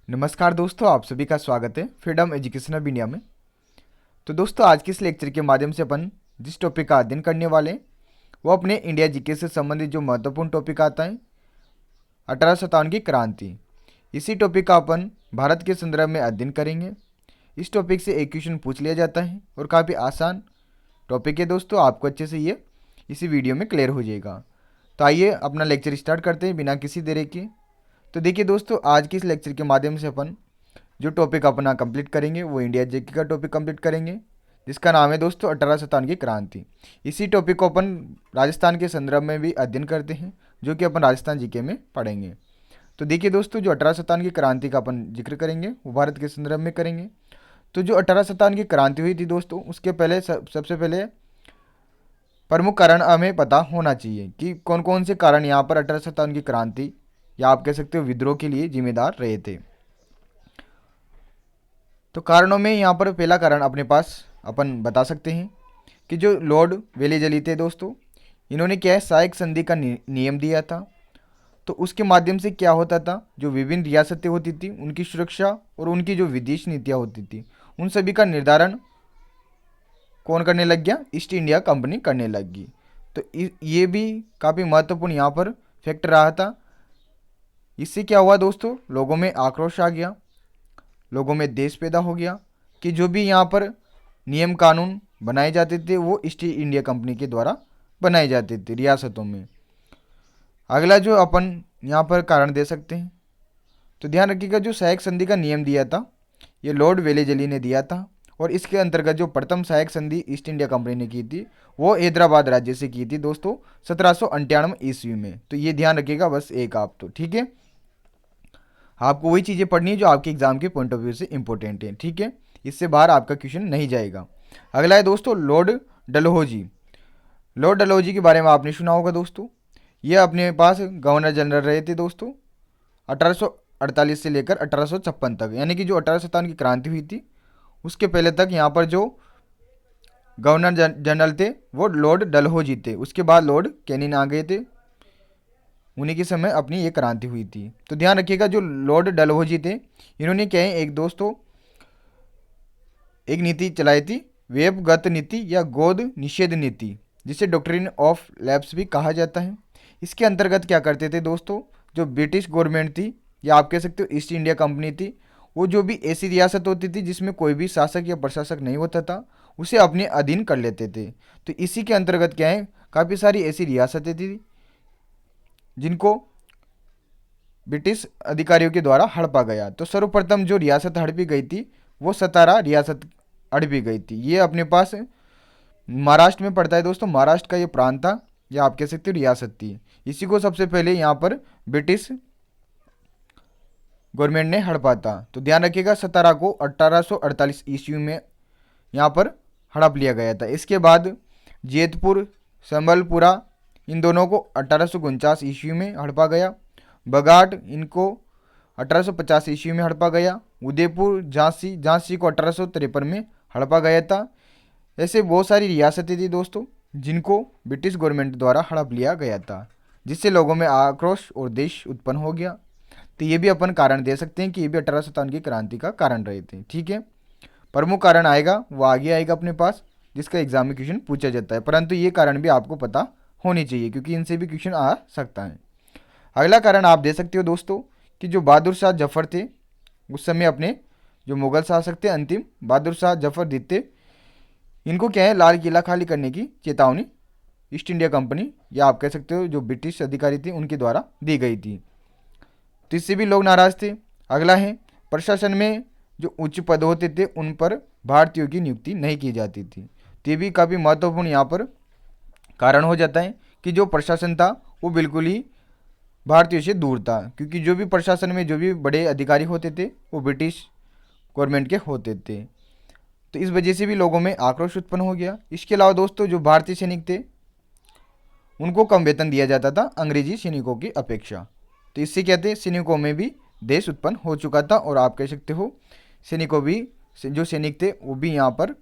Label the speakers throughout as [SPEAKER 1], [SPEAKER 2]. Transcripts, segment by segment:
[SPEAKER 1] नमस्कार दोस्तों, आप सभी का स्वागत है फ्रीडम एजुकेशनल इंडिया में। तो दोस्तों, आज के इस लेक्चर के माध्यम से अपन जिस टॉपिक का अध्ययन करने वाले हैं वो अपने इंडिया जीके से संबंधित जो महत्वपूर्ण टॉपिक आता है 1857 की क्रांति। इसी टॉपिक का अपन भारत के संदर्भ में अध्ययन करेंगे। इस टॉपिक से एक क्वेश्चन पूछ लिया जाता है और काफ़ी आसान टॉपिक है दोस्तों, आपको अच्छे से ये इसी वीडियो में क्लियर हो जाएगा। तो आइए अपना लेक्चर स्टार्ट करते हैं बिना किसी देरी के। तो देखिए दोस्तों, आज के इस लेक्चर के माध्यम से अपन जो टॉपिक अपना कंप्लीट करेंगे वो इंडिया जीके का टॉपिक कंप्लीट करेंगे, जिसका नाम है दोस्तों 1857 की क्रांति। इसी टॉपिक को अपन राजस्थान के संदर्भ में भी अध्ययन करते हैं, जो कि अपन राजस्थान जीके में पढ़ेंगे। तो देखिए दोस्तों, जो 1857 की क्रांति का अपन जिक्र करेंगे वो भारत के संदर्भ में करेंगे। तो जो 1857 की क्रांति हुई थी दोस्तों, उसके पहले सबसे पहले प्रमुख कारण हमें पता होना चाहिए कि कौन कौन से कारण यहाँ पर 1857 की क्रांति या आप कह सकते हो विद्रोह के लिए जिम्मेदार रहे थे। तो कारणों में यहाँ पर पहला कारण अपने पास अपन बता सकते हैं कि जो लॉर्ड वेलेजली थे दोस्तों, इन्होंने क्या है सहायक संधि का नियम दिया था। तो उसके माध्यम से क्या होता था, जो विभिन्न रियासतें होती थी उनकी सुरक्षा और उनकी जो विदेश नीतियाँ होती थी उन सभी का निर्धारण कौन करने लग गया, ईस्ट इंडिया कंपनी करने लग गई। तो ये भी काफ़ी महत्वपूर्ण यहाँ पर फैक्टर रहा था। इससे क्या हुआ दोस्तों, लोगों में आक्रोश आ गया, लोगों में देश पैदा हो गया कि जो भी यहाँ पर नियम कानून बनाए जाते थे वो ईस्ट इंडिया कंपनी के द्वारा बनाए जाते थे रियासतों में। अगला जो अपन यहाँ पर कारण दे सकते हैं, तो ध्यान रखिएगा, जो सहायक संधि का नियम दिया था ये लॉर्ड वेलेजली ने दिया था, और इसके अंतर्गत जो प्रथम सहायक संधि ईस्ट इंडिया कंपनी ने की थी वो हैदराबाद राज्य से की थी दोस्तों 1798 ईस्वी में। तो ये ध्यान रखिएगा बस एक आप, तो ठीक है, आपको वही चीज़ें पढ़नी है जो आपके एग्जाम के पॉइंट ऑफ व्यू से इंपॉर्टेंट है, ठीक है, इससे बाहर आपका क्वेश्चन नहीं जाएगा। अगला है दोस्तों लॉर्ड डलहौजी। लॉर्ड डलहौजी के बारे में आपने सुना होगा दोस्तों, ये अपने पास गवर्नर जनरल रहे थे दोस्तों 1848 से लेकर 1856 तक, यानी कि जो 1857 की क्रांति हुई थी उसके पहले तक यहाँ पर जो गवर्नर जनरल थे वो लॉर्ड डलहौजी थे। उसके बाद लॉर्ड कैनिंग आ गए थे, उन्हीं के समय अपनी ये क्रांति हुई थी। तो ध्यान रखिएगा, जो लॉर्ड डलहौजी थे इन्होंने क्या है एक दोस्तों एक नीति चलाई थी, वेबगत नीति या गोद निषेध नीति, जिसे डॉक्ट्रिन ऑफ लैप्स भी कहा जाता है। इसके अंतर्गत क्या करते थे दोस्तों, जो ब्रिटिश गवर्नमेंट थी या आप कह सकते हो ईस्ट इंडिया कंपनी थी, वो जो भी ऐसी रियासत होती थी जिसमें कोई भी शासक या प्रशासक नहीं होता था उसे अपने अधीन कर लेते थे। तो इसी के अंतर्गत क्या है, काफ़ी सारी ऐसी रियासतें थी जिनको ब्रिटिश अधिकारियों के द्वारा हड़पा गया। तो सर्वप्रथम जो रियासत हड़पी गई थी वो सतारा रियासत हड़पी गई थी। ये अपने पास महाराष्ट्र में पड़ता है दोस्तों, महाराष्ट्र का ये प्रांत था या आप कह सकते हो रियासत थी। इसी को सबसे पहले यहाँ पर ब्रिटिश गवर्नमेंट ने हड़पा था। तो ध्यान रखिएगा, सतारा को 1848 ईस्वी में यहाँ पर हड़प लिया गया था। इसके बाद जैतपुर, संबलपुरा, इन दोनों को 1849 ईस्वी में हड़पा गया। बगाट, इनको 1850 ईस्वी में हड़पा गया। उदयपुर, झांसी को 1853 में हड़पा गया था। ऐसे बहुत सारी रियासतें थी दोस्तों जिनको ब्रिटिश गवर्नमेंट द्वारा हड़प लिया गया था, जिससे लोगों में आक्रोश और देश उत्पन्न हो गया। तो ये भी अपन कारण दे सकते हैं कि ये भी 1857 की क्रांति का कारण रहे थे, ठीक है। प्रमुख कारण आएगा वो आगे आएगा अपने पास, जिसका एग्जाम में क्वेश्चन पूछा जाता है, परंतु ये कारण भी आपको पता होनी चाहिए क्योंकि इनसे भी क्वेश्चन आ सकता है। अगला कारण आप दे सकते हो दोस्तों कि जो बहादुर शाह जफर थे उस समय अपने जो मुगल शासक थे अंतिम बहादुर शाह जफर द्वितीय, इनको क्या है लाल किला खाली करने की चेतावनी ईस्ट इंडिया कंपनी या आप कह सकते हो जो ब्रिटिश अधिकारी थे उनके द्वारा दी गई थी। तो इससे भी लोग नाराज थे। अगला है प्रशासन में जो उच्च पद होते थे उन पर भारतीयों की नियुक्ति नहीं की जाती थी। तो ये भी काफ़ी महत्वपूर्ण यहाँ पर कारण हो जाता है कि जो प्रशासन था वो बिल्कुल ही भारतीयों से दूर था, क्योंकि जो भी प्रशासन में जो भी बड़े अधिकारी होते थे वो ब्रिटिश गवर्नमेंट के होते थे। तो इस वजह से भी लोगों में आक्रोश उत्पन्न हो गया। इसके अलावा दोस्तों जो भारतीय सैनिक थे उनको कम वेतन दिया जाता था अंग्रेजी सैनिकों की अपेक्षा। तो इससे क्या थे, सैनिकों में भी देश उत्पन्न हो चुका था और आप कह सकते हो सैनिकों भी जो सैनिक थे वो भी यहाँ पर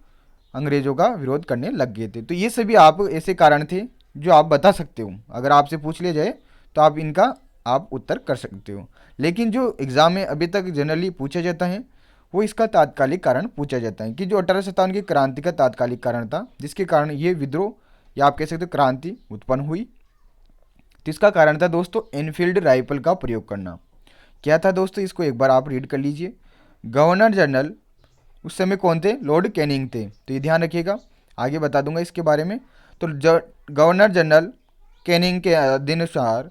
[SPEAKER 1] अंग्रेजों का विरोध करने लग गए थे। तो ये सभी आप ऐसे कारण थे जो आप बता सकते हो, अगर आपसे पूछ लिया जाए तो आप इनका आप उत्तर कर सकते हो। लेकिन जो एग्ज़ाम में अभी तक जनरली पूछा जाता है वो इसका तात्कालिक कारण पूछा जाता है कि जो 1857 की क्रांति का तात्कालिक कारण था जिसके कारण ये विद्रोह या आप कह सकते हो क्रांति उत्पन्न हुई, तो इसका कारण था दोस्तों एनफील्ड राइफल का प्रयोग करना। क्या था दोस्तों, इसको एक बार आप रीड कर लीजिए। गवर्नर जनरल उस समय कौन थे? लॉर्ड कैनिंग थे। तो ये ध्यान रखिएगा, आगे बता दूंगा इसके बारे में। तो गवर्नर जनरल कैनिंग के अनुसार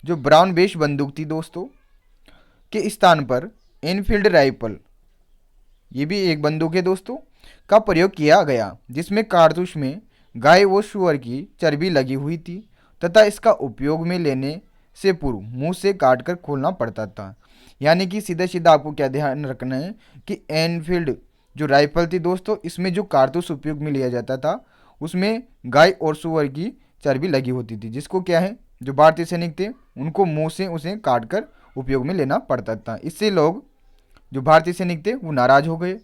[SPEAKER 1] जो ब्राउन बेस बंदूक थी दोस्तों के स्थान पर एनफील्ड राइफल, ये भी एक बंदूक है दोस्तों, का प्रयोग किया गया, जिसमें कारतूस में गाय व सुअर की चर्बी लगी हुई थी तथा इसका उपयोग में लेने से पूर्व मुंह से काटकर खोलना पड़ता था। यानी कि सीधा सीधा आपको क्या ध्यान रखना है कि एनफील्ड जो राइफल थी दोस्तों, इसमें जो कारतूस उपयोग में लिया जाता था उसमें गाय और सुअर की चर्बी लगी होती थी, जिसको क्या है जो भारतीय सैनिक थे उनको मुंह से उसे काट कर उपयोग में लेना पड़ता था। इससे लोग जो भारतीय सैनिक थे वो नाराज हो गए।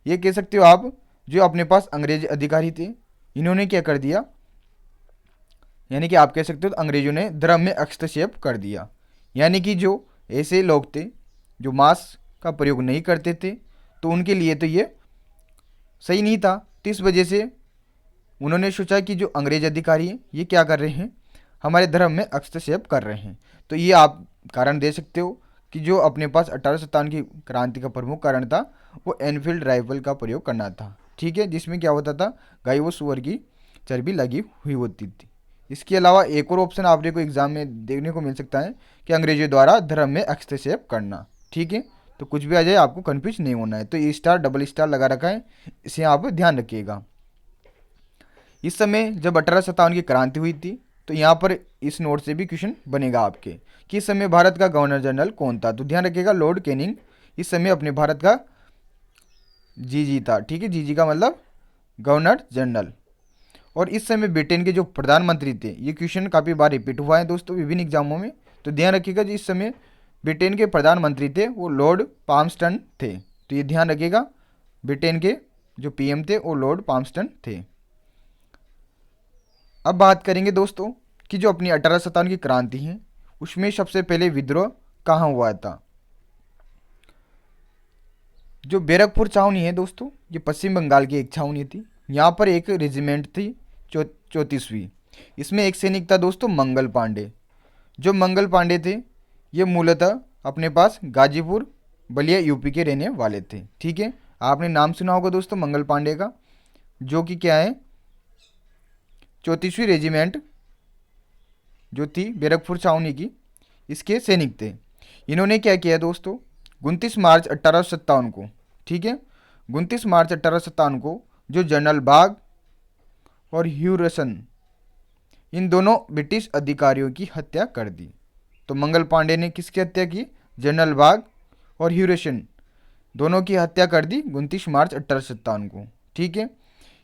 [SPEAKER 1] ये कह सकते हो आप, जो अपने पास अंग्रेज अधिकारी थे इन्होंने क्या कर दिया, यानी कि आप कह सकते हो अंग्रेजों ने धर्म में हस्तक्षेप कर दिया। यानी कि जो ऐसे लोग थे जो मांस का प्रयोग नहीं करते थे तो उनके लिए तो ये सही नहीं था। तो इस वजह से उन्होंने सोचा कि जो अंग्रेज अधिकारी हैं ये क्या कर रहे हैं, हमारे धर्म में हस्तक्षेप कर रहे हैं। तो ये आप कारण दे सकते हो कि जो अपने पास 1857 की क्रांति का प्रमुख कारण था वो एनफील्ड राइफल का प्रयोग करना था। ठीक है, जिसमें क्या होता था गाय व सुअर की चर्बी लगी हुई होती थी। इसके अलावा एक और ऑप्शन आपने को एग्जाम में देखने को मिल सकता है कि अंग्रेजों द्वारा धर्म में हस्तक्षेप करना। ठीक है, तो कुछ भी आ जाए आपको कन्फ्यूज नहीं होना है। तो ये स्टार डबल स्टार लगा रखा है, इसे आप ध्यान रखिएगा। इस समय जब 1857 की क्रांति हुई थी तो यहाँ पर इस नोट से भी क्वेश्चन बनेगा आपके कि इस समय भारत का गवर्नर जनरल कौन था। तो ध्यान रखिएगा लॉर्ड कैनिंग इस समय अपने भारत का जीजी था। ठीक है, जीजी का मतलब गवर्नर जनरल। और इस समय ब्रिटेन के जो प्रधानमंत्री थे, ये क्वेश्चन काफ़ी बार रिपीट हुआ है दोस्तों विभिन्न एग्जामों में। तो ध्यान रखिएगा जी इस समय ब्रिटेन के प्रधानमंत्री थे वो लॉर्ड पाल्मस्टन थे। तो ये ध्यान रखिएगा ब्रिटेन के जो पीएम थे वो लॉर्ड पाल्मस्टन थे। अब बात करेंगे दोस्तों कि जो अपनी 1857 की क्रांति है उसमें सबसे पहले विद्रोह कहाँ हुआ था। जो बैरकपुर छावनी है दोस्तों, ये पश्चिम बंगाल की एक छावनी थी। यहाँ पर एक रेजिमेंट थी 34वीं। इसमें एक सैनिक था दोस्तों मंगल पांडे। जो मंगल पांडे थे ये मूलतः अपने पास गाजीपुर बलिया यूपी के रहने वाले थे। ठीक है, आपने नाम सुना होगा दोस्तों मंगल पांडे का, जो कि क्या है 34वीं रेजिमेंट जो थी बैरकपुर छावनी की, इसके सैनिक थे। इन्होंने क्या किया दोस्तों 29 मार्च 1857 को, ठीक है 29 मार्च 1857 को जो जनरल बाग और ह्यूरसन इन दोनों ब्रिटिश अधिकारियों की हत्या कर दी। तो मंगल पांडे ने किसकी हत्या की? जनरल बाग और ह्यूरसन दोनों की हत्या कर दी 29 मार्च 1857 को। ठीक है,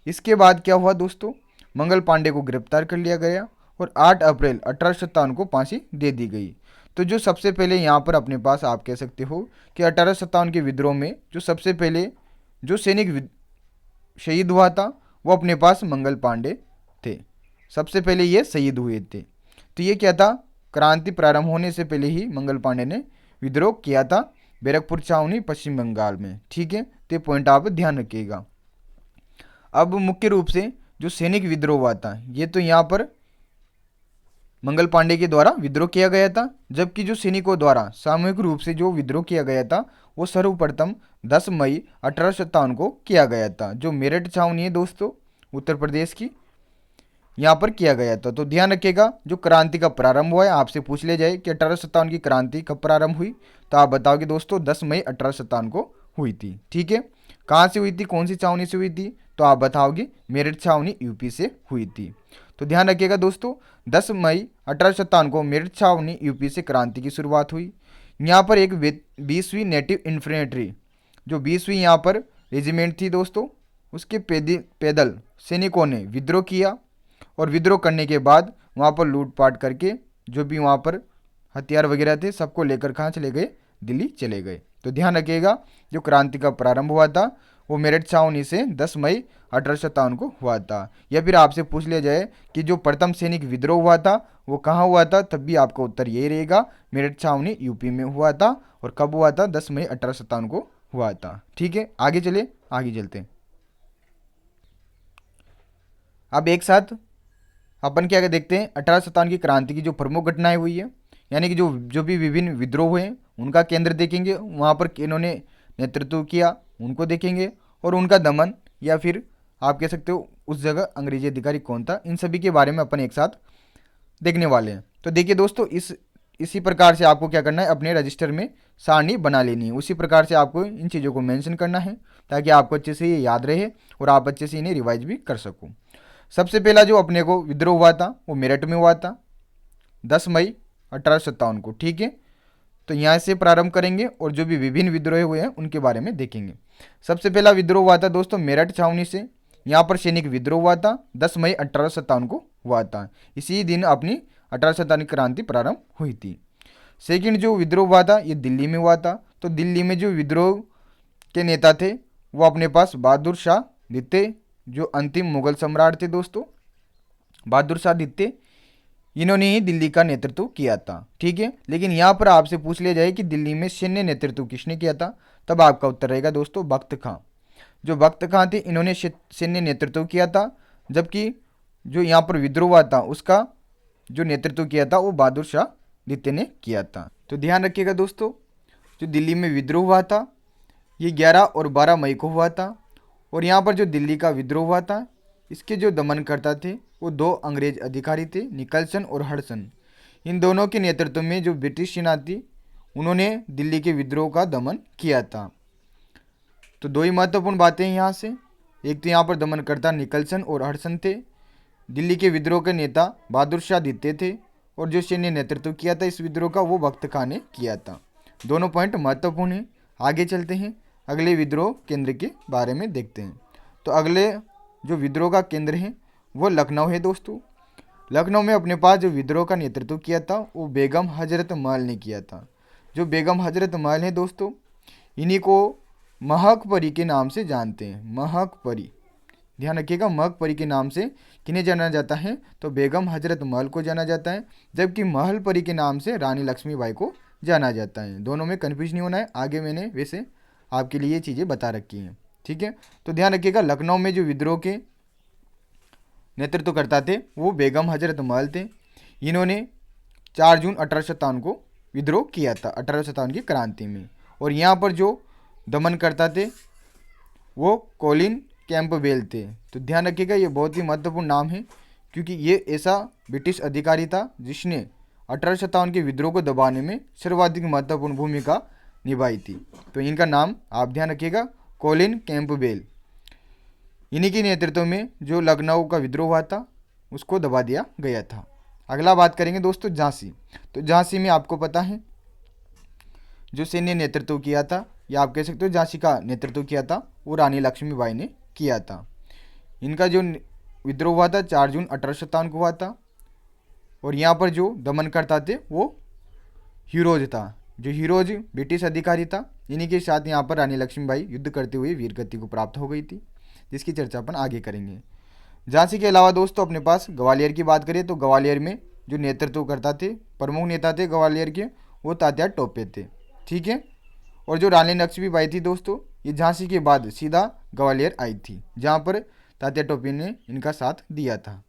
[SPEAKER 1] इसके बाद क्या हुआ दोस्तों, मंगल पांडे को गिरफ्तार कर लिया गया और 8 अप्रैल 1857 को फांसी दे दी गई। तो जो सबसे पहले यहाँ पर अपने पास आप कह सकते हो कि 1857 के विद्रोह में जो सबसे पहले जो सैनिक शहीद हुआ था वो अपने पास मंगल पांडे थे। सबसे पहले ये शहीद हुए थे। तो ये क्या था, क्रांति प्रारंभ होने से पहले ही मंगल पांडे ने विद्रोह किया था बैरकपुर छावनी पश्चिम बंगाल में। ठीक है, तो ये पॉइंट आप ध्यान रखिएगा। अब मुख्य रूप से जो सैनिक विद्रोह हुआ था ये तो यहाँ पर मंगल पांडे के द्वारा विद्रोह किया गया था, जबकि जो सैनिकों द्वारा सामूहिक रूप से जो विद्रोह किया गया था वो सर्वप्रथम 10 मई 1857 को किया गया था, जो मेरठ छावनी है दोस्तों उत्तर प्रदेश की, यहाँ पर किया गया था। तो ध्यान रखिएगा जो क्रांति का प्रारंभ हुआ है, आपसे पूछ ले जाए कि 1857 की क्रांति कब प्रारंभ हुई, तो आप बताओगे दोस्तों 10 मई 1857 को हुई थी। ठीक है, कहाँ से हुई थी, कौन सी छावनी से हुई थी, तो आप बताओगे मेरठ छावनी यूपी से हुई थी। तो ध्यान रखिएगा दोस्तों 10 मई 1857 को मेरठ छावनी यूपी से क्रांति की शुरुआत हुई। यहाँ पर एक 20वीं नेटिव इन्फेंट्री जो 20वीं यहाँ पर रेजिमेंट थी दोस्तों, उसके पैदल सैनिकों ने विद्रोह किया और विद्रोह करने के बाद वहाँ पर लूटपाट करके जो भी वहाँ पर हथियार वगैरह थे सबको लेकर कहाँ चले गए, दिल्ली चले गए। तो ध्यान रखिएगा जो क्रांति का प्रारंभ हुआ था वो मेरठ छावनी से 10 मई 1857 को हुआ था। या फिर आपसे पूछ लिया जाए कि जो प्रथम सैनिक विद्रोह हुआ था वो कहाँ हुआ था, तब भी आपका उत्तर यही रहेगा, मेरठ छावनी यूपी में हुआ था। और कब हुआ था? 10 मई 1857 को हुआ था। ठीक है, आगे चले, आगे चलते हैं। अब एक साथ अपन क्या देखते हैं, 1857 की क्रांति की जो प्रमुख घटनाएं हुई है, यानी कि जो जो भी विभिन्न विद्रोह हुए उनका केंद्र देखेंगे, वहाँ पर इन्होंने नेतृत्व किया उनको देखेंगे, और उनका दमन या फिर आप कह सकते हो उस जगह अंग्रेजी अधिकारी कौन था, इन सभी के बारे में अपन एक साथ देखने वाले हैं। तो देखिए दोस्तों, इसी प्रकार से आपको क्या करना है, अपने रजिस्टर में सारणी बना लेनी है। उसी प्रकार से आपको इन चीज़ों को मेंशन करना है ताकि आपको अच्छे से ये याद रहे और आप अच्छे से इन्हें रिवाइज भी कर सको। सबसे पहला जो अपने को विद्रोह हुआ था वो मेरठ में हुआ था 10 मई 1857 को। ठीक है, तो यहाँ से प्रारंभ करेंगे और जो भी विभिन्न विद्रोह हुए हैं उनके बारे में देखेंगे। सबसे पहला विद्रोह हुआ था दोस्तों मेरठ छावनी से। यहाँ पर सैनिक विद्रोह हुआ था 10 मई 1857 को हुआ था। इसी दिन अपनी 1857 की क्रांति प्रारंभ हुई थी। सेकंड जो विद्रोह हुआ था ये दिल्ली में हुआ था। तो दिल्ली में जो विद्रोह के नेता थे वो अपने पास बहादुर शाह द्वितीय, जो अंतिम मुगल सम्राट थे दोस्तों, बहादुर शाह द्वितीय, इन्होंने ही दिल्ली का नेतृत्व किया था। ठीक है, लेकिन यहाँ पर आपसे पूछ लिया जाए कि दिल्ली में सैन्य नेतृत्व किसने किया था, तब आपका उत्तर रहेगा दोस्तों बख्त खां। जो बख्त खां थे इन्होंने सैन्य नेतृत्व किया था, जबकि जो यहाँ पर विद्रोह हुआ था उसका जो नेतृत्व किया था वो बहादुर शाह द्वितीय ने किया था। तो ध्यान रखिएगा दोस्तों, जो दिल्ली में विद्रोह हुआ था ये 11 और 12 मई को हुआ था। और यहाँ पर जो दिल्ली का विद्रोह हुआ था इसके जो दमनकर्ता थे वो 2 अंग्रेज अधिकारी थे, निकलसन और हडसन। इन दोनों के नेतृत्व में जो ब्रिटिश सेना थी उन्होंने दिल्ली के विद्रोह का दमन किया था। तो 2 ही महत्वपूर्ण बातें हैं यहाँ से, एक तो यहाँ पर दमनकर्ता निकलसन और हडसन थे, दिल्ली के विद्रोह के नेता बहादुर शाह द्वितीय थे, और जो सैन्य नेतृत्व किया था इस विद्रोह का वो बख्त खां ने किया था। दोनों पॉइंट महत्वपूर्ण हैं। आगे चलते हैं, अगले विद्रोह केंद्र के बारे में देखते हैं। तो अगले जो विद्रोह का केंद्र है वो लखनऊ है दोस्तों। लखनऊ में अपने पास जो विद्रोह का नेतृत्व किया था वो बेगम हजरत महल ने किया था। जो बेगम हजरत महल है दोस्तों, इन्हीं को महक परी के नाम से जानते हैं। महक परी, ध्यान रखिएगा, महक परी के नाम से किन्हें जाना जाता है, तो बेगम हजरत महल को जाना जाता है, जबकि महल परी के नाम से रानी लक्ष्मीबाई को जाना जाता है। दोनों में कन्फ्यूज नहीं होना है, आगे मैंने वैसे आपके लिए ये चीज़ें बता रखी हैं। ठीक है, तो ध्यान रखिएगा, लखनऊ में जो विद्रोह के नेतृत्व करता थे वो बेगम हजरत महल थे। इन्होंने 4 जून 1857 को विद्रोह किया था, 1857 की क्रांति में। और यहाँ पर जो दमन करता थे वो कोलिन कैंपबेल थे। तो ध्यान रखिएगा, ये बहुत ही महत्वपूर्ण नाम है क्योंकि ये ऐसा ब्रिटिश अधिकारी था जिसने 1857 के विद्रोह को दबाने में सर्वाधिक महत्वपूर्ण भूमिका निभाई थी। तो इनका नाम आप ध्यान रखिएगा, कोलिन कैंपबेल। इन्हीं के नेतृत्व में जो लखनऊ का विद्रोह हुआ था उसको दबा दिया गया था। अगला बात करेंगे दोस्तों झांसी। तो झांसी में आपको पता है जो सैन्य नेतृत्व किया था, या आप कह सकते हो झांसी का नेतृत्व किया था, वो रानी लक्ष्मीबाई ने किया था। इनका जो विद्रोह हुआ था 4 जून 1857 को हुआ था। और यहाँ पर जो दमन करता थे वो हीरोज था। जो हीरोज ब्रिटिश अधिकारी था, इन्हीं के साथ यहाँ पर रानी लक्ष्मीबाई युद्ध करते हुए वीरगति को प्राप्त हो गई थी, जिसकी चर्चा अपन आगे करेंगे। झांसी के अलावा दोस्तों अपने पास ग्वालियर की बात करें तो ग्वालियर में जो नेतृत्व करता थे, प्रमुख नेता थे ग्वालियर के, वो तात्या टोपे थे। ठीक है, और जो रानी लक्ष्मीबाई थी दोस्तों, ये झांसी के बाद सीधा ग्वालियर आई थी, जहाँ पर तात्या टोपे ने इनका साथ दिया था।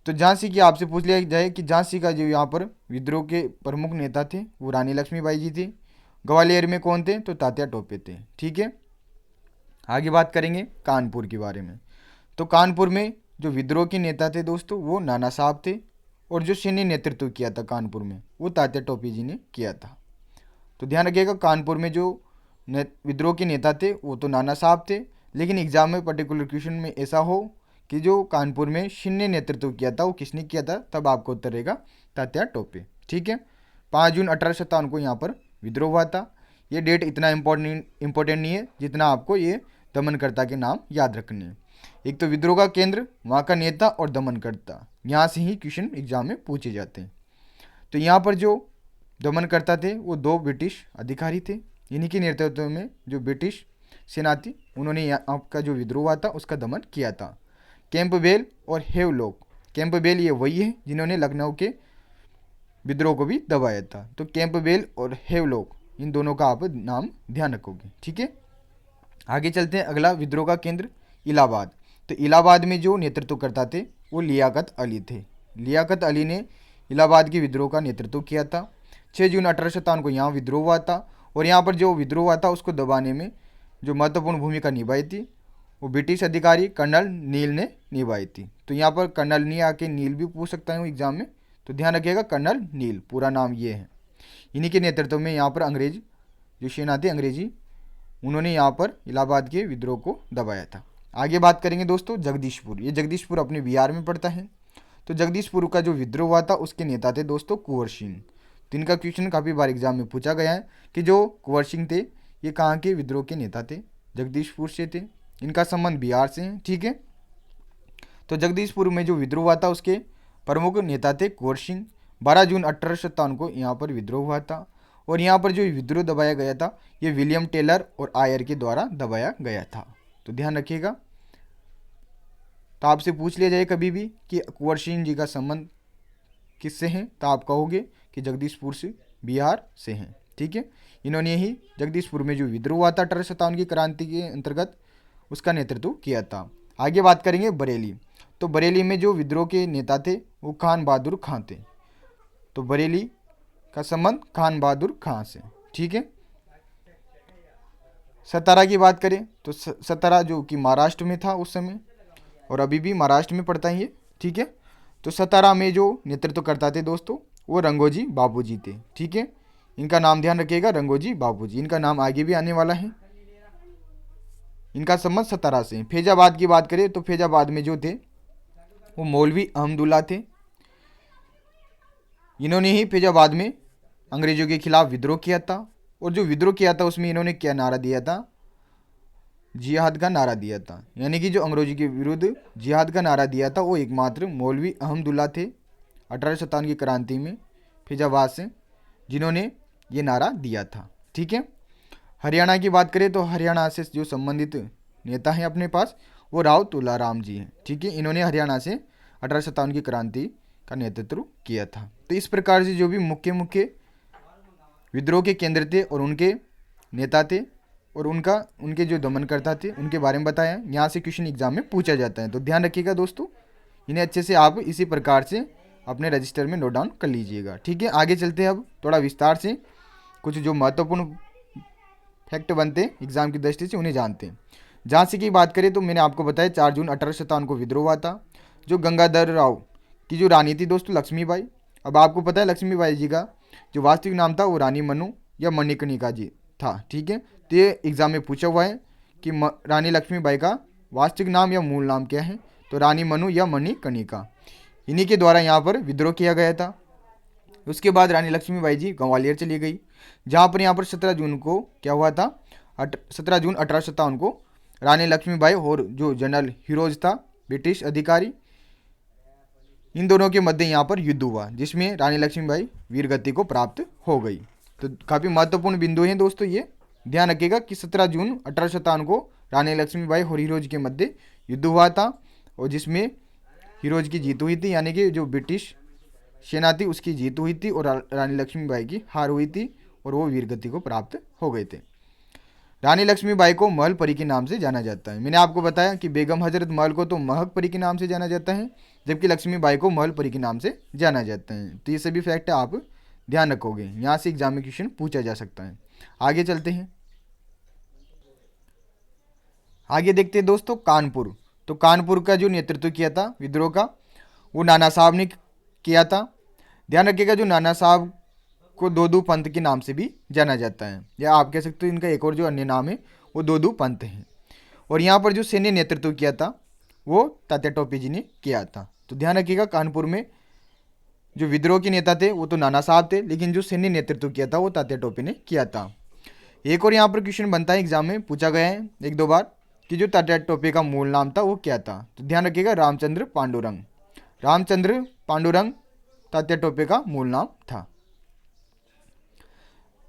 [SPEAKER 1] तो झांसी की आपसे पूछ लिया जाए कि झांसी का जो यहाँ पर विद्रोह के प्रमुख नेता थे वो रानी लक्ष्मीबाई जी थी, ग्वालियर में कौन थे, तो तात्या टोपे थे। ठीक है, आगे बात करेंगे कानपुर के बारे में। तो कानपुर में जो विद्रोह के नेता थे दोस्तों वो नाना साहब थे, और जो सैन्य नेतृत्व किया था कानपुर में वो तात्या टोपे जी ने किया था। तो ध्यान रखिएगा, कानपुर में जो विद्रोह के नेता थे वो तो नाना साहब थे, लेकिन एग्जाम में पर्टिकुलर क्वेश्चन में ऐसा हो कि जो कानपुर में सैन्य नेतृत्व किया था वो किसने किया था, तब आपको उत्तर रहेगा तात्या टोपे। ठीक है, 5 जून 1857 को यहाँ पर विद्रोह हुआ था। ये डेट इतना इम्पोर्टेंट नहीं है जितना आपको ये दमनकर्ता के नाम याद रखने हैं। एक तो विद्रोह का केंद्र, वहाँ का नेता और दमनकर्ता, यहाँ से ही क्वेश्चन एग्जाम में पूछे जाते हैं। तो यहाँ पर जो दमनकर्ता थे वो 2 ब्रिटिश अधिकारी थे। इन्हीं के नेतृत्व में जो ब्रिटिश सेनानी, उन्होंने आपका जो विद्रोह हुआ था उसका दमन किया था। कैंपबेल और हेवलॉक, कैंपबेल ये वही है जिन्होंने लखनऊ के विद्रोह को भी दबाया था। तो कैंपबेल और हेवलॉक, इन दोनों का आप नाम ध्यान रखोगे, ठीक है। आगे चलते हैं, अगला विद्रोह का केंद्र इलाहाबाद। तो इलाहाबाद में जो नेतृत्व करता थे वो लियाकत अली थे। लियाकत अली ने इलाहाबाद के विद्रोह का नेतृत्व किया था। 6 जून 1857 को यहाँ विद्रोह हुआ था और यहाँ पर जो विद्रोह हुआ था उसको दबाने में जो महत्वपूर्ण भूमिका निभाई थी वो ब्रिटिश अधिकारी कर्नल नील ने निभाई थी। तो यहाँ पर कर्नल नहीं आके नील भी पूछ सकता हूँ एग्जाम में, तो ध्यान रखिएगा कर्नल नील पूरा नाम ये है। इन्हीं के नेतृत्व में यहाँ पर अंग्रेज जो सेना थी अंग्रेजी, उन्होंने यहाँ पर इलाहाबाद के विद्रोह को दबाया था। आगे बात करेंगे दोस्तों जगदीशपुर। ये जगदीशपुर अपने बिहार में पड़ता है। तो जगदीशपुर का जो विद्रोह हुआ था उसके नेता थे दोस्तों कुंवर सिंह। तो इनका क्वेश्चन काफ़ी बार एग्जाम में पूछा गया है कि जो कुंवर सिंह थे ये कहाँ के विद्रोह के नेता थे, जगदीशपुर से थे। इनका संबंध बिहार से है, ठीक है। तो जगदीशपुर में जो विद्रोह हुआ था उसके प्रमुख नेता थे कुंवर सिंह। 12 जून 1857 को यहाँ पर विद्रोह हुआ था और यहाँ पर जो विद्रोह दबाया गया था ये विलियम टेलर और आयर के द्वारा दबाया गया था। तो ध्यान रखिएगा। तो आपसे पूछ लिया जाए कभी भी कि कुंवर सिंह जी का संबंध किससे है, तो आप कहोगे कि जगदीशपुर से, बिहार से हैं, ठीक है। इन्होंने ही जगदीशपुर में जो विद्रोह हुआ था 1857 की क्रांति के अंतर्गत उसका नेतृत्व किया था। आगे बात करेंगे बरेली। तो बरेली में जो विद्रोह के नेता थे वो खान बहादुर खां थे। तो बरेली का संबंध खान बहादुर खां से, ठीक है। सतारा की बात करें तो सतारा जो कि महाराष्ट्र में था उस समय और अभी भी महाराष्ट्र में पड़ता है ये, ठीक है। तो सतारा में जो नेतृत्व करता थे दोस्तों वो रंगोजी बाबूजी थे, ठीक है। इनका नाम ध्यान रखिएगा, रंगोजी बाबूजी। इनका नाम आगे भी आने वाला है। इनका संबंध सतारा से। फैजाबाद की बात करें तो फैजाबाद में जो थे वो मौलवी अहमदुल्ला थे। इन्होंने ही फैजाबाद में अंग्रेजों के खिलाफ विद्रोह किया था और जो विद्रोह किया था उसमें इन्होंने क्या नारा दिया था, जिहाद का नारा दिया था। यानी कि जो अंग्रेजों के विरुद्ध जिहाद का नारा दिया था वो एकमात्र मौलवी अहमदुल्ला थे 1857 की क्रांति में फैजाबाद से, जिन्होंने ये नारा दिया था, ठीक है। हरियाणा की बात करें तो हरियाणा से जो संबंधित नेता हैं अपने पास वो राव तुलाराम जी हैं, ठीक है। इन्होंने हरियाणा से 1857 की क्रांति का नेतृत्व किया था। तो इस प्रकार से जो भी मुख्य मुख्य विद्रोह के केंद्र थे और उनके नेता थे और उनके जो दमनकर्ता थे उनके बारे में बताया। यहाँ से क्वेश्चन एग्जाम में पूछा जाता है, तो ध्यान रखिएगा दोस्तों। इन्हें अच्छे से आप इसी प्रकार से अपने रजिस्टर में नोट डाउन कर लीजिएगा, ठीक है। आगे चलते हैं अब थोड़ा विस्तार से कुछ जो महत्वपूर्ण फैक्ट बनते हैं एग्जाम की दृष्टि से उन्हें जानते हैं। झांसी की बात करें तो मैंने आपको बताया 4 जून 1857 को विद्रोह हुआ था। जो गंगाधर राव की जो रानी थी दोस्तों लक्ष्मीबाई। अब आपको पता है लक्ष्मीबाई जी का जो वास्तविक नाम था वो रानी मनु या मणिकर्णिका जी था, ठीक है। तो ये एग्जाम में पूछा हुआ है कि रानी लक्ष्मीबाई का वास्तविक नाम या मूल नाम क्या है, तो रानी मनु या मणिकर्णिका। इन्हीं के द्वारा यहाँ पर विद्रोह किया गया था। उसके बाद रानी लक्ष्मीबाई जी ग्वालियर चली गई, जहाँ पर यहाँ पर 17 जून को क्या हुआ था, 17 जून 1857 को रानी लक्ष्मीबाई और जो जनरल हिरोज था ब्रिटिश अधिकारी, इन दोनों के मध्य यहाँ पर युद्ध हुआ जिसमें रानी लक्ष्मीबाई वीरगति को प्राप्त हो गई। तो काफ़ी महत्वपूर्ण बिंदु हैं दोस्तों ये, ध्यान रखिएगा कि 17 जून 1857 को रानी लक्ष्मीबाई और हिरोज के मध्य युद्ध हुआ था और जिसमें हिरोज की जीत हुई थी, यानी कि जो ब्रिटिश सेना थी उसकी जीत हुई थी और रानी लक्ष्मीबाई की हार हुई थी और वो वीरगति को प्राप्त हो गए थे। रानी लक्ष्मीबाई को महल परी के नाम से जाना जाता है। मैंने आपको बताया कि बेगम हजरत महल को तो महक परी के नाम से जाना जाता है, जबकि लक्ष्मीबाई को महल परी के नाम से जाना जाता है। तो ये सभी फैक्ट आप ध्यान रखोगे, यहाँ से एग्जाम में क्वेश्चन पूछा जा सकता है। आगे चलते हैं, आगे देखते हैं दोस्तों कानपुर। तो कानपुर का जो नेतृत्व किया था विद्रोह का वो नाना साहब ने किया था। ध्यान रखिएगा जो नाना साहब को दोदू पंथ के नाम से भी जाना जाता है, या आप कह सकते हो इनका एक और जो अन्य नाम है वो दोदू पंथ है। और यहाँ पर जो सैन्य नेतृत्व किया था वो तात्या टोपे जी ने किया था। तो ध्यान रखिएगा कानपुर में जो विद्रोह के नेता थे वो तो नाना साहब थे, लेकिन जो सैन्य नेतृत्व किया था वो तात्या टोपे ने किया था। एक और यहाँ पर क्वेश्चन बनता है, एग्जाम में पूछा गया है 1-2 बार कि जो तात्या टोपे का मूल नाम था वो क्या था। तो ध्यान रखिएगा रामचंद्र पांडुरंग। रामचंद्र पांडुरंग तात्या टोपे का मूल नाम था।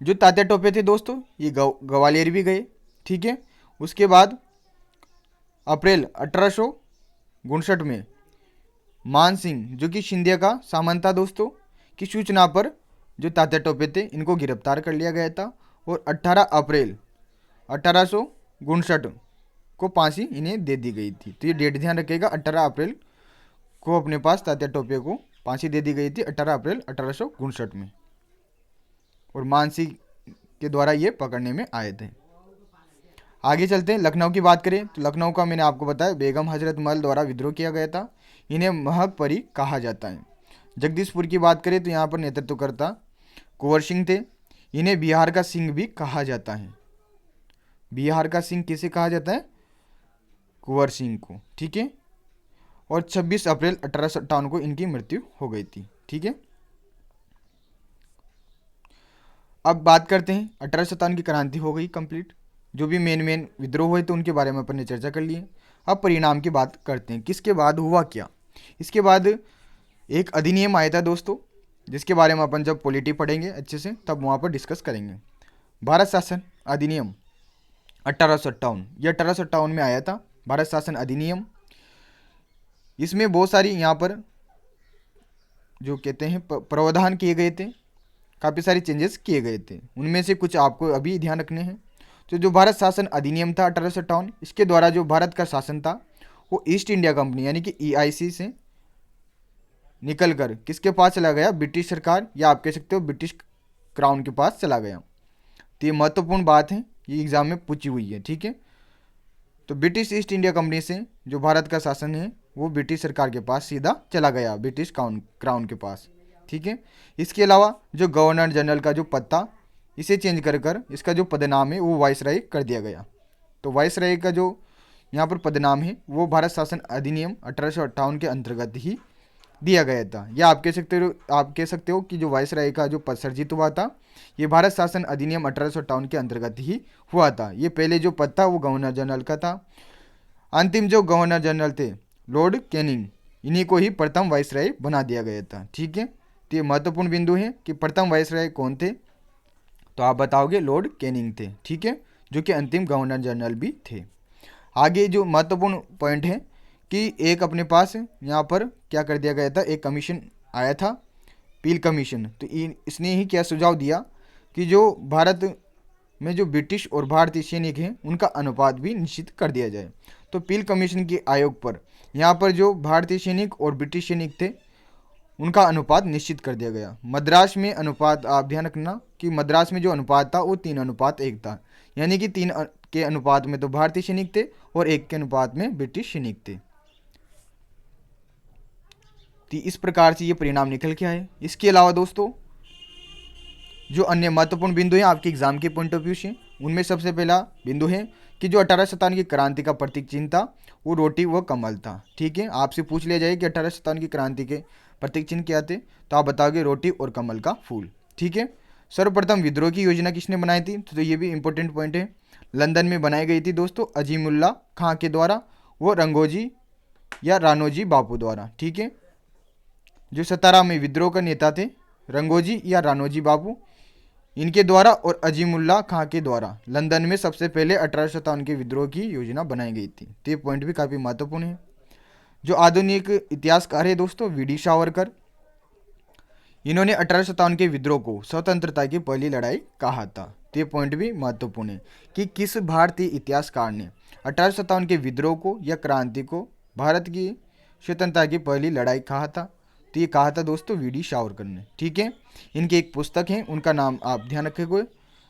[SPEAKER 1] जो तात्या टोपे थे दोस्तों ये ग्वालियर भी गए, ठीक है। उसके बाद अप्रैल 1859 में मान सिंह, जो कि सिंधिया का सामंत था दोस्तों, की सूचना पर जो तात्या टोपे थे इनको गिरफ्तार कर लिया गया था और 18 अप्रैल 1859 को फांसी इन्हें दे दी गई थी। तो ये डेट ध्यान रखिएगा, 18 अप्रैल को अपने पास तात्या टोपे को फांसी दे दी गई थी 18 अप्रैल 1859 में, और मान सिंह के द्वारा ये पकड़ने में आए थे। आगे चलते हैं, लखनऊ की बात करें तो लखनऊ का मैंने आपको बताया बेगम हजरत महल द्वारा विद्रोह किया गया था। इन्हें महक परी कहा जाता है। जगदीशपुर की बात करें तो यहाँ पर नेतृत्वकर्ता कुंवर सिंह थे। इन्हें बिहार का सिंह भी कहा जाता है। बिहार का सिंह किसे कहा जाता है? कुंवर सिंह को, ठीक है। और 26 अप्रैल 1857 को इनकी मृत्यु हो गई थी, ठीक है। अब बात करते हैं 1857 की क्रांति हो गई कंप्लीट। जो भी मेन विद्रोह हुए थे उनके बारे में अपन ने चर्चा कर ली है। अब परिणाम की बात करते हैं, किसके बाद हुआ क्या। इसके बाद एक अधिनियम आया था दोस्तों, जिसके बारे में अपन जब पॉलिटी पढ़ेंगे अच्छे से तब वहाँ पर डिस्कस करेंगे। भारत शासन अधिनियम 1857, ये 1857 में आया था भारत शासन अधिनियम। इसमें बहुत सारी यहाँ पर जो कहते हैं प्रावधान किए गए थे, काफ़ी सारे चेंजेस किए गए थे। उनमें से कुछ आपको अभी ध्यान रखने हैं। तो जो भारत शासन अधिनियम था 1857, इसके द्वारा जो भारत का शासन था वो ईस्ट इंडिया कंपनी यानी कि EIC से निकल कर किसके पास चला गया? ब्रिटिश सरकार, या आप कह सकते हो ब्रिटिश क्राउन के पास चला गया। तो ये महत्वपूर्ण बात है, ये एग्जाम में पूछी हुई है, ठीक है। तो ब्रिटिश ईस्ट इंडिया कंपनी से जो भारत का शासन है वो ब्रिटिश सरकार के पास सीधा चला गया, ब्रिटिश क्राउन के पास, ठीक है। इसके अलावा जो गवर्नर जनरल का जो पद था इसे चेंज कर इसका जो पदनाम है वो वाइसराय कर दिया गया। तो वाइसराय का जो यहाँ पर पदनाम है वो भारत शासन अधिनियम 1858 के अंतर्गत ही दिया गया था। या आप कह सकते हो कि जो वाइसराय का जो पद सर्जित हुआ था ये भारत शासन अधिनियम 1858 के अंतर्गत ही हुआ था। ये पहले जो पद था वो गवर्नर जनरल का था। अंतिम जो गवर्नर जनरल थे लॉर्ड कैनिंग, इन्हीं को ही प्रथम वाइसराय बना दिया गया था, ठीक है। तो ये महत्वपूर्ण बिंदु है कि प्रथम वाइसराय कौन थे, तो आप बताओगे लॉर्ड कैनिंग थे, ठीक है, जो कि अंतिम गवर्नर जनरल भी थे। आगे जो महत्वपूर्ण पॉइंट है कि एक अपने पास यहाँ पर क्या कर दिया गया था, एक कमीशन आया था, पील कमीशन। तो इसने ही क्या सुझाव दिया कि जो भारत में जो ब्रिटिश और भारतीय सैनिक हैं उनका अनुपात भी निश्चित कर दिया जाए। तो पील कमीशन के आयोग पर यहाँ पर जो भारतीय सैनिक और ब्रिटिश सैनिक थे उनका अनुपात निश्चित कर दिया गया। मद्रास में अनुपात, आप ध्यान रखना कि मद्रास में जो अनुपात था वो 3:1 था, यानी कि 3 के अनुपात में तो भारतीय सैनिक थे और 1 के अनुपात में ब्रिटिश सैनिक थे। तो इस प्रकार से ये परिणाम निकल के आए। इसके अलावा दोस्तों जो अन्य महत्वपूर्ण बिंदु हैं आपके एग्जाम के पॉइंट ऑफ व्यू से, उनमें सबसे पहला बिंदु है कि जो 1857 की क्रांति का प्रतीक चिन्ह था वो रोटी व कमल था, ठीक है। आपसे पूछ लिया जाए कि 1857 की क्रांति के प्रतीक चिन्ह क्या थे, तो आप बताओगे रोटी और कमल का फूल, ठीक है। सर्वप्रथम विद्रोह की योजना किसने बनाई थी, तो ये भी इंपॉर्टेंट पॉइंट है। लंदन में बनाई गई थी दोस्तों अजीमुल्ला खां के द्वारा, वो रंगोजी या रानोजी बापू द्वारा, ठीक है। जो 17 में विद्रोह का नेता थे रंगोजी या रानोजी बापू, इनके द्वारा और अजीमुल्ला खां के द्वारा लंदन में सबसे पहले 1857 के विद्रोह की योजना बनाई गई थी। तो ये पॉइंट भी काफ़ी महत्वपूर्ण है। जो आधुनिक इतिहासकार है दोस्तों वीडी सावरकर, इन्होंने 1857 के विद्रोह को स्वतंत्रता की पहली लड़ाई कहा था। तो ये पॉइंट भी महत्वपूर्ण है कि किस भारतीय इतिहासकार ने 1857 के विद्रोह को या क्रांति को भारत की स्वतंत्रता की पहली लड़ाई कहा था। तो ये कहा था दोस्तों वीडी सावरकर ने, ठीक है। इनकी एक पुस्तक है, उनका नाम आप ध्यान रखेंगे,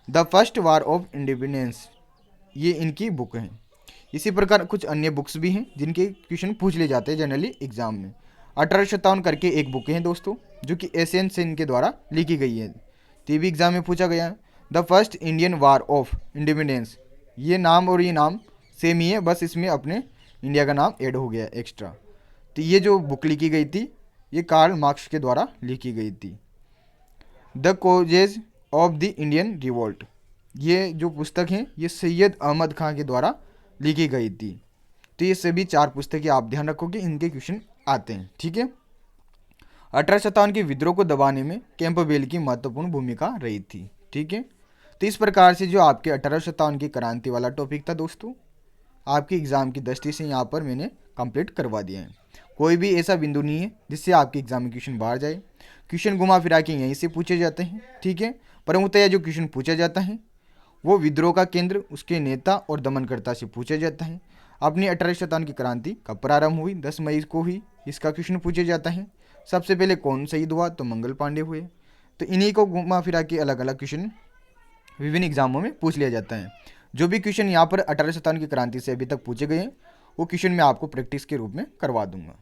[SPEAKER 1] the first war of independence, ये इनकी बुक है। इसी प्रकार कुछ अन्य बुक्स भी हैं जिनके क्वेश्चन पूछ ले जाते हैं जनरली एग्जाम में। 1857 करके एक बुक है दोस्तों जो कि एशियन सेन के द्वारा लिखी गई है, तो ये भी एग्जाम में पूछा गया है। The first Indian war of independence, ये नाम और ये नाम सेम ही है, बस इसमें अपने इंडिया का नाम ऐड हो गया एक्स्ट्रा। तो ये जो बुक लिखी गई थी ये कार्ल मार्क्स के द्वारा लिखी गई थी। The causes of the Indian revolt, ये जो पुस्तक है ये सैयद अहमद खां के द्वारा लिखी गई थी। तो ये सभी 4 पुस्तकें आप ध्यान रखोगे, इनके क्वेश्चन आते हैं, ठीक है। 1857 के विद्रोह को दबाने में कैंपबेल की महत्वपूर्ण भूमिका रही थी, ठीक है। तो इस प्रकार से जो आपके 1857 की क्रांति वाला टॉपिक था दोस्तों, आपके एग्ज़ाम की दृष्टि से यहाँ पर मैंने कंप्लीट करवा दिया है। कोई भी ऐसा बिंदु नहीं है जिससे आपके एग्जाम में क्वेश्चन बाहर जाए। क्वेश्चन घुमा फिरा के यहीं से पूछे जाते हैं, ठीक है। परंतु जो क्वेश्चन पूछा जाता है वो विद्रोह का केंद्र, उसके नेता और दमनकर्ता से पूछा जाता है। अपनी 1857 की क्रांति कब प्रारंभ हुई? 10 मई को हुई। इसका क्वेश्चन पूछा जाता है। सबसे पहले कौन शहीद हुआ? तो मंगल पांडे हुए। तो इन्हीं को घुमा फिरा के अलग अलग क्वेश्चन विभिन्न एग्जामों में पूछ लिया जाता है। जो भी क्वेश्चन यहाँ पर 1857 की क्रांति से अभी तक पूछे गए हैं वो क्वेश्चन मैं आपको प्रैक्टिस के रूप में करवा दूंगा।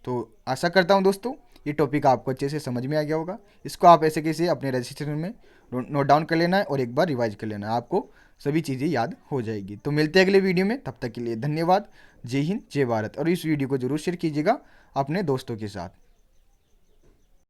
[SPEAKER 1] तो आशा करता हूँ दोस्तों ये टॉपिक आपको अच्छे से समझ में आ गया होगा। इसको आप ऐसे कैसे अपने रजिस्ट्रेशन में नोट डाउन कर लेना है और एक बार रिवाइज कर लेना है, आपको सभी चीज़ें याद हो जाएगी। तो मिलते हैं अगले वीडियो में, तब तक के लिए धन्यवाद। जय हिंद, जय भारत। और इस वीडियो को जरूर शेयर कीजिएगा अपने दोस्तों के साथ।